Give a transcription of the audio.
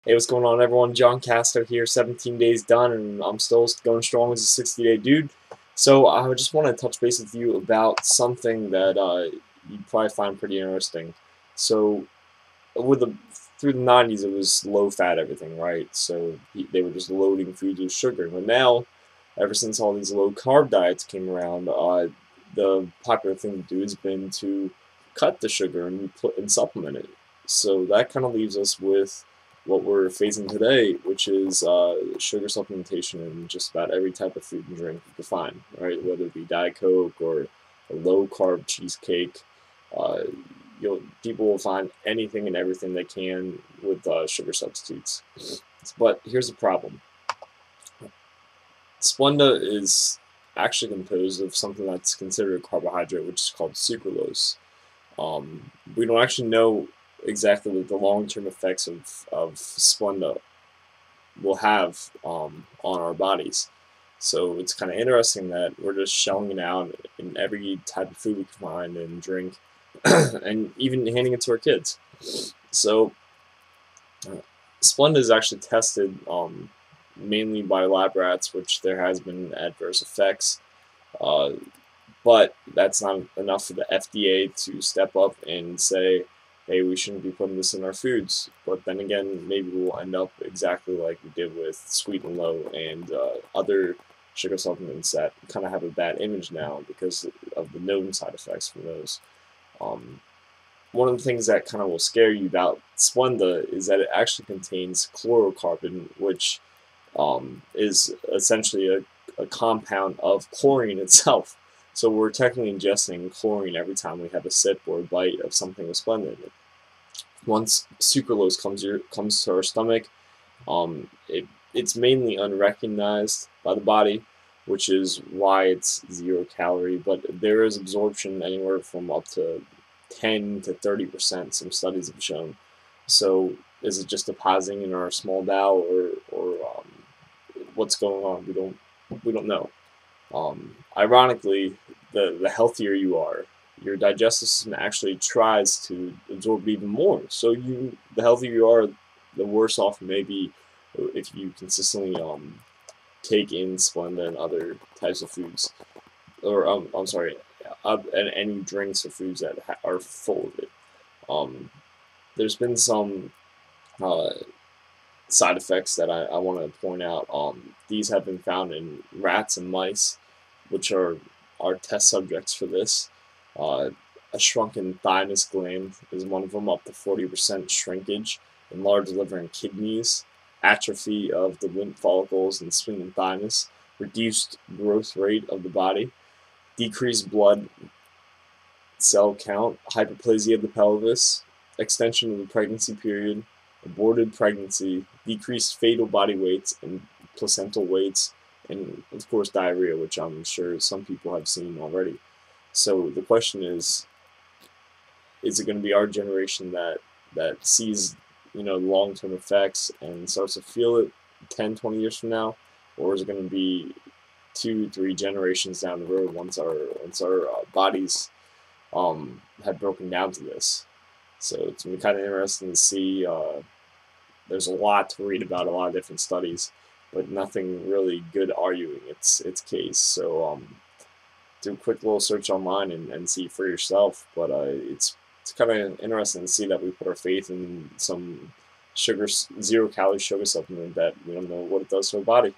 Hey, what's going on, everyone? John Casto here, 17 days done, and I'm still going strong as a 60-day dude. So I just want to touch base with you about something that you'd probably find pretty interesting. So with through the 90s, it was low-fat everything, right? So they were just loading foods with sugar. But now, ever since all these low-carb diets came around, the popular thing to do has been to cut the sugar and supplement it. So that kind of leaves us with what we're facing today, which is sugar supplementation in just about every type of food and drink you can find, right? Whether it be Diet Coke or a low-carb cheesecake, uh, people will find anything and everything they can with sugar substitutes. But here's the problem. Splenda is actually composed of something that's considered a carbohydrate, which is called sucralose. We don't actually know exactly what the long-term effects of Splenda will have on our bodies. So it's kind of interesting that we're just shelling it out in every type of food we can find and drink, and even handing it to our kids. So Splenda is actually tested mainly by lab rats, which there has been adverse effects. But that's not enough for the FDA to step up and say, hey, we shouldn't be putting this in our foods. But then again, maybe we'll end up exactly like we did with Sweet and Low and other sugar supplements that kind of have a bad image now because of the known side effects from those. One of the things that kind of will scare you about Splenda is that it actually contains chlorocarbon, which is essentially a compound of chlorine itself. So we're technically ingesting chlorine every time we have a sip or a bite of something with Splenda in it. Once sucralose comes to our stomach, it's mainly unrecognized by the body, which is why it's 0 calorie. But there is absorption anywhere from up to 10 to 30%. Some studies have shown. So is it just depositing in our small bowel, or what's going on? We don't know. Ironically, the healthier you are, your digestive system actually tries to absorb even more. So the healthier you are, the worse off you may be if you consistently take in Splenda and other types of foods, or I'm sorry, and any drinks or foods that are full of it. There's been some side effects that I want to point out. These have been found in rats and mice, which are our test subjects for this. A shrunken thymus gland is one of them, up to 40% shrinkage, enlarged liver and kidneys, atrophy of the lymph follicles and swinging thymus, reduced growth rate of the body, decreased blood cell count, hyperplasia of the pelvis, extension of the pregnancy period, aborted pregnancy, decreased fetal body weights and placental weights, and of course diarrhea, which I'm sure some people have seen already. So the question is it going to be our generation that sees long-term effects and starts to feel it 10, 20 years from now, or is it going to be 2, 3 generations down the road once our bodies have broken down to this? So it's going to be kind of interesting to see. There's a lot to read about, a lot of different studies, but nothing really good arguing its case. So do a quick little search online and see for yourself. But it's kind of interesting to see that we put our faith in some 0 calorie sugar supplement that we don't know what it does to our body.